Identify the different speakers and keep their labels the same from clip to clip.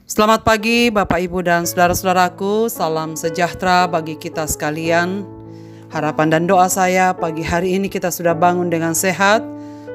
Speaker 1: Selamat pagi Bapak Ibu dan saudara-saudaraku, salam sejahtera bagi kita sekalian. Harapan dan doa saya pagi hari ini kita sudah bangun dengan sehat,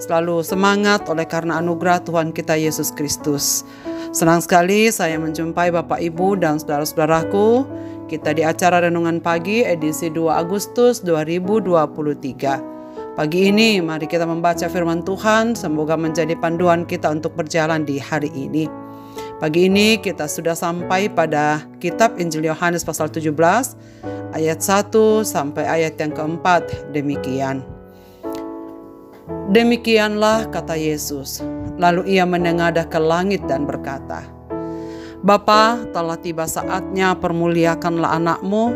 Speaker 1: selalu semangat oleh karena anugerah Tuhan kita Yesus Kristus. Senang sekali saya menjumpai Bapak Ibu dan saudara-saudaraku. Kita di acara Renungan Pagi edisi 2 Agustus 2023. Pagi ini mari kita membaca firman Tuhan, semoga menjadi panduan kita untuk berjalan di hari ini. Pagi ini kita sudah sampai pada kitab Injil Yohanes pasal 17 ayat 1 sampai ayat yang keempat. Demikianlah kata Yesus. Lalu ia menengadah ke langit dan berkata, Bapa, telah tiba saatnya permuliakanlah anakmu,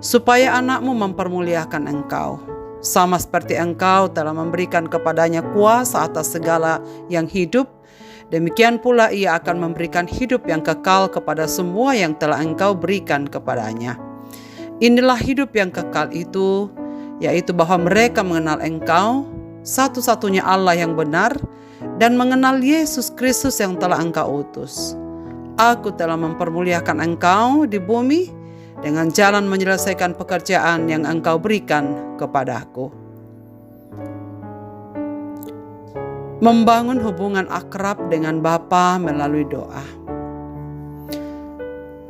Speaker 1: supaya anakmu mempermuliakan engkau. Sama seperti engkau telah memberikan kepadanya kuasa atas segala yang hidup, demikian pula ia akan memberikan hidup yang kekal kepada semua yang telah engkau berikan kepadanya. Inilah hidup yang kekal itu, yaitu bahwa mereka mengenal engkau, satu-satunya Allah yang benar, dan mengenal Yesus Kristus yang telah engkau utus. Aku telah mempermuliakan engkau di bumi dengan jalan menyelesaikan pekerjaan yang engkau berikan kepadaku. Membangun hubungan akrab dengan Bapa melalui doa.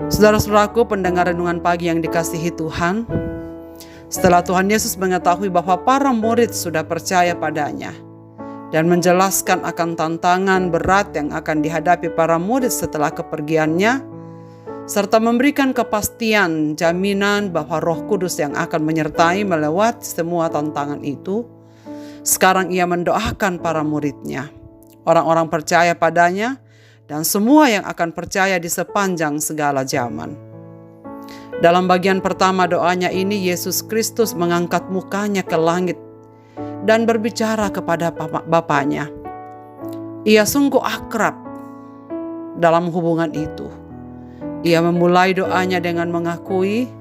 Speaker 1: Saudara-saudaraku pendengar renungan pagi yang dikasihi Tuhan, setelah Tuhan Yesus mengetahui bahwa para murid sudah percaya padanya dan menjelaskan akan tantangan berat yang akan dihadapi para murid setelah kepergiannya, serta memberikan kepastian jaminan bahwa Roh Kudus yang akan menyertai melewati semua tantangan itu, sekarang ia mendoakan para muridnya, orang-orang percaya padanya, dan semua yang akan percaya di sepanjang segala zaman. Dalam bagian pertama doanya ini, Yesus Kristus mengangkat mukanya ke langit dan berbicara kepada Bapanya. Ia sungguh akrab dalam hubungan itu. Ia memulai doanya dengan mengakui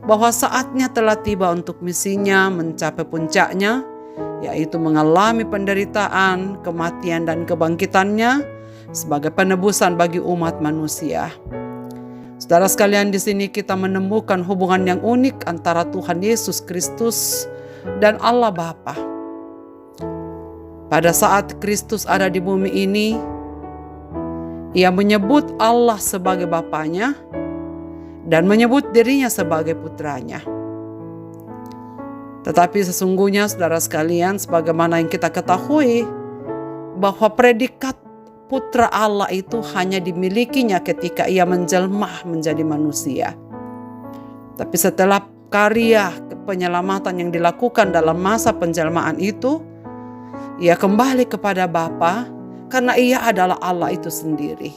Speaker 1: bahwa saatnya telah tiba untuk misinya mencapai puncaknya, yaitu mengalami penderitaan, kematian, dan kebangkitannya sebagai penebusan bagi umat manusia. Saudara sekalian, di sini kita menemukan hubungan yang unik antara Tuhan Yesus Kristus dan Allah Bapa. Pada saat Kristus ada di bumi ini, ia menyebut Allah sebagai Bapanya dan menyebut dirinya sebagai putranya. Tetapi sesungguhnya saudara sekalian, sebagaimana yang kita ketahui, bahwa predikat putra Allah itu hanya dimilikinya ketika ia menjelma menjadi manusia. Tapi setelah karya penyelamatan yang dilakukan dalam masa penjelmaan itu, ia kembali kepada Bapa karena ia adalah Allah itu sendiri.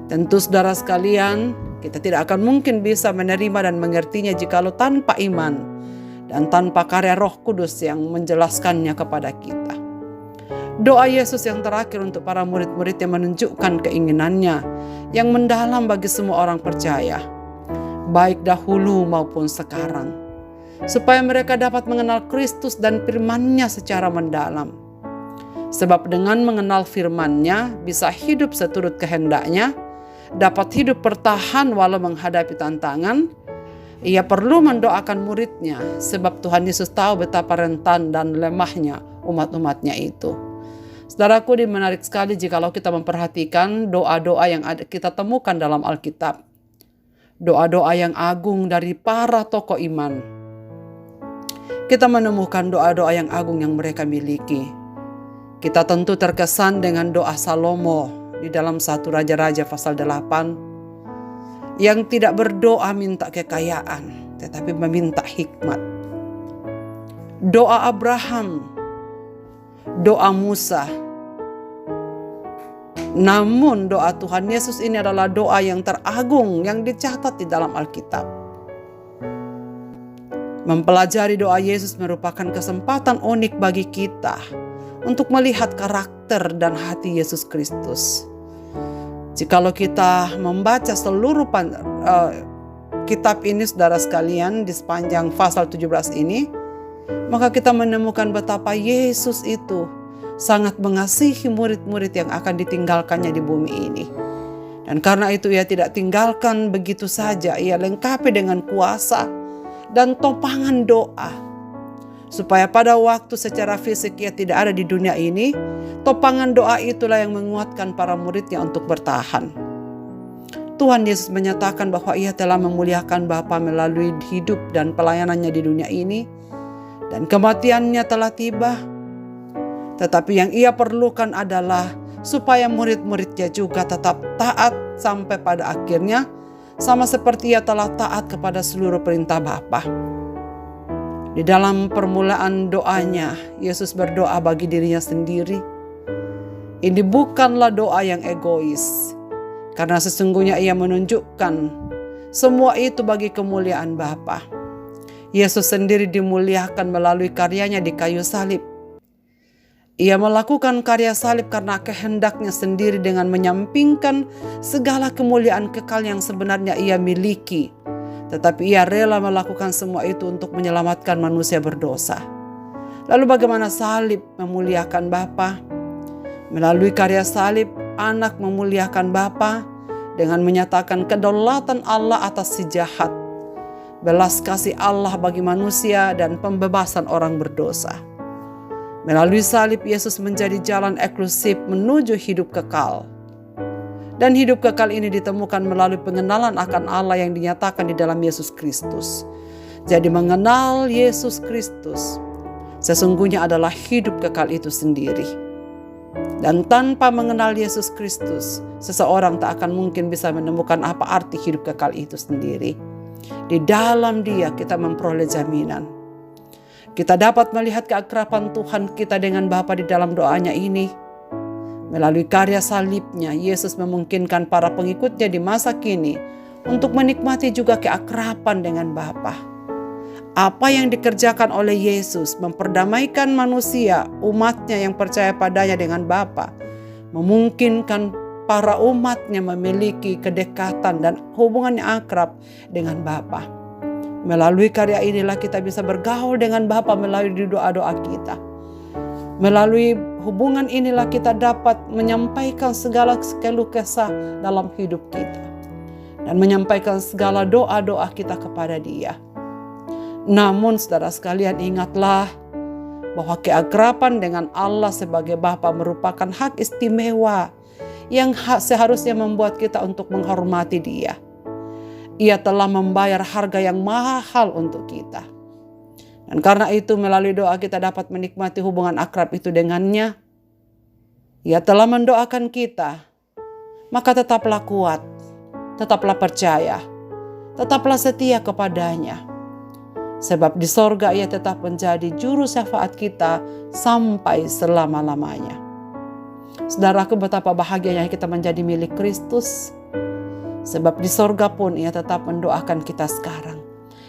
Speaker 1: Tentu saudara sekalian, kita tidak akan mungkin bisa menerima dan mengertinya jikalau tanpa iman dan tanpa karya Roh Kudus yang menjelaskannya kepada kita. Doa Yesus yang terakhir untuk para murid-murid yang menunjukkan keinginannya yang mendalam bagi semua orang percaya, baik dahulu maupun sekarang, supaya mereka dapat mengenal Kristus dan firman-Nya secara mendalam. Sebab dengan mengenal firman-Nya bisa hidup seturut kehendak-Nya, dapat hidup bertahan walau menghadapi tantangan. Ia perlu mendoakan muridnya, sebab Tuhan Yesus tahu betapa rentan dan lemahnya umat-umatnya itu. Saudaraku, menarik sekali jikalau kita memperhatikan doa-doa yang kita temukan dalam Alkitab. Doa-doa yang agung dari para tokoh iman. Kita menemukan doa-doa yang agung yang mereka miliki. Kita tentu terkesan dengan doa Salomo di dalam 1 Raja-Raja pasal 8, yang tidak berdoa minta kekayaan, tetapi meminta hikmat. Doa Abraham, doa Musa. Namun doa Tuhan Yesus ini adalah doa yang teragung yang dicatat di dalam Alkitab. Mempelajari doa Yesus merupakan kesempatan unik bagi kita untuk melihat karakter dan hati Yesus Kristus. Jikalau kita membaca seluruh kitab ini saudara sekalian di sepanjang pasal 17 ini, maka kita menemukan betapa Yesus itu sangat mengasihi murid-murid yang akan ditinggalkannya di bumi ini. Dan karena itu ia tidak tinggalkan begitu saja, ia lengkapi dengan kuasa dan topangan doa. Supaya pada waktu secara fisik ia tidak ada di dunia ini, topangan doa itulah yang menguatkan para muridnya untuk bertahan. Tuhan Yesus menyatakan bahwa ia telah memuliakan Bapa melalui hidup dan pelayanannya di dunia ini, dan kematiannya telah tiba. Tetapi yang ia perlukan adalah supaya murid-muridnya juga tetap taat sampai pada akhirnya, sama seperti ia telah taat kepada seluruh perintah Bapa. Di dalam permulaan doanya, Yesus berdoa bagi dirinya sendiri. Ini bukanlah doa yang egois, karena sesungguhnya ia menunjukkan semua itu bagi kemuliaan Bapa. Yesus sendiri dimuliakan melalui karyanya di kayu salib. Ia melakukan karya salib karena kehendaknya sendiri dengan menyampingkan segala kemuliaan kekal yang sebenarnya ia miliki. Tetapi ia rela melakukan semua itu untuk menyelamatkan manusia berdosa. Lalu bagaimana salib memuliakan Bapa? Melalui karya salib, anak memuliakan Bapa dengan menyatakan kedaulatan Allah atas si jahat, belas kasih Allah bagi manusia, dan pembebasan orang berdosa. Melalui salib, Yesus menjadi jalan eksklusif menuju hidup kekal. Dan hidup kekal ini ditemukan melalui pengenalan akan Allah yang dinyatakan di dalam Yesus Kristus. Jadi mengenal Yesus Kristus sesungguhnya adalah hidup kekal itu sendiri. Dan tanpa mengenal Yesus Kristus, seseorang tak akan mungkin bisa menemukan apa arti hidup kekal itu sendiri. Di dalam Dia kita memperoleh jaminan. Kita dapat melihat keakraban Tuhan kita dengan Bapa di dalam doanya ini. Melalui karya salibnya, Yesus memungkinkan para pengikutnya di masa kini untuk menikmati juga keakraban dengan Bapa. Apa yang dikerjakan oleh Yesus memperdamaikan manusia, umatnya yang percaya padanya dengan Bapa, memungkinkan para umatnya memiliki kedekatan dan hubungan yang akrab dengan Bapa. Melalui karya inilah kita bisa bergaul dengan Bapa melalui doa-doa kita. Melalui hubungan inilah kita dapat menyampaikan segala keluh kesah dalam hidup kita. Dan menyampaikan segala doa-doa kita kepada Dia. Namun saudara sekalian, ingatlah bahwa keakraban dengan Allah sebagai Bapa merupakan hak istimewa yang seharusnya membuat kita untuk menghormati Dia. Ia telah membayar harga yang mahal untuk kita. Dan karena itu melalui doa kita dapat menikmati hubungan akrab itu dengannya. Ia telah mendoakan kita. Maka tetaplah kuat, tetaplah percaya, tetaplah setia kepadanya. Sebab di sorga ia tetap menjadi juru syafaat kita sampai selama-lamanya. Saudaraku, betapa bahagianya kita menjadi milik Kristus. Sebab di sorga pun ia tetap mendoakan kita sekarang.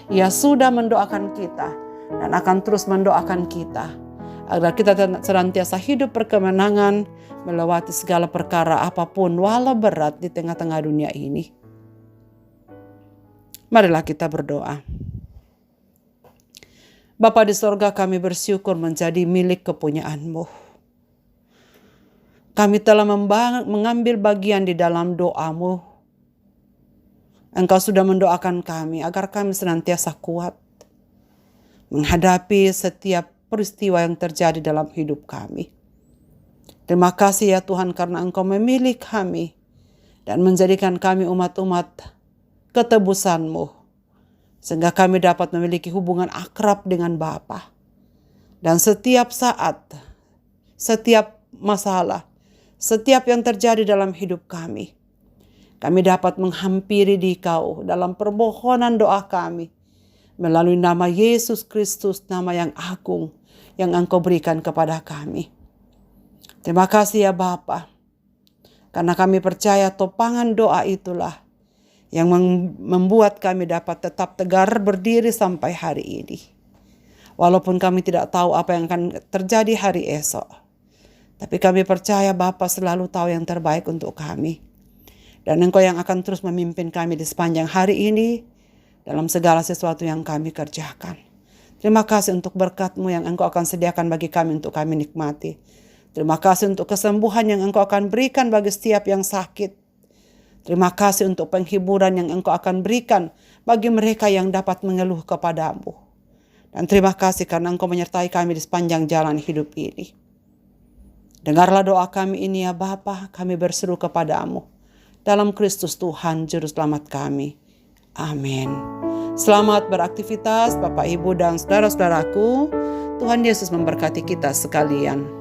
Speaker 1: Ia sudah mendoakan kita dan akan terus mendoakan kita. Agar kita senantiasa hidup berkemenangan melewati segala perkara apapun walau berat di tengah-tengah dunia ini. Marilah kita berdoa. Bapa di sorga, kami bersyukur menjadi milik kepunyaan-Mu. Kami telah mengambil bagian di dalam doa-Mu. Engkau sudah mendoakan kami agar kami senantiasa kuat menghadapi setiap peristiwa yang terjadi dalam hidup kami. Terima kasih ya Tuhan, karena Engkau memilih kami dan menjadikan kami umat-umat ketebusan-Mu, sehingga kami dapat memiliki hubungan akrab dengan Bapa. Dan setiap saat, setiap masalah, setiap yang terjadi dalam hidup kami dapat menghampiri Dikau dalam permohonan doa kami melalui nama Yesus Kristus, nama yang agung yang Engkau berikan kepada kami. Terima kasih ya Bapa, karena kami percaya topangan doa itulah yang membuat kami dapat tetap tegar berdiri sampai hari ini. Walaupun kami tidak tahu apa yang akan terjadi hari esok, tapi kami percaya Bapa selalu tahu yang terbaik untuk kami. Dan Engkau yang akan terus memimpin kami di sepanjang hari ini dalam segala sesuatu yang kami kerjakan. Terima kasih untuk berkat-Mu yang Engkau akan sediakan bagi kami untuk kami nikmati. Terima kasih untuk kesembuhan yang Engkau akan berikan bagi setiap yang sakit. Terima kasih untuk penghiburan yang Engkau akan berikan bagi mereka yang dapat mengeluh kepadamu. Dan terima kasih karena Engkau menyertai kami di sepanjang jalan hidup ini. Dengarlah doa kami ini ya Bapa, kami berseru kepadamu. Dalam Kristus Tuhan Juru Selamat kami. Amin. Selamat beraktivitas Bapak Ibu dan saudara-saudaraku. Tuhan Yesus memberkati kita sekalian.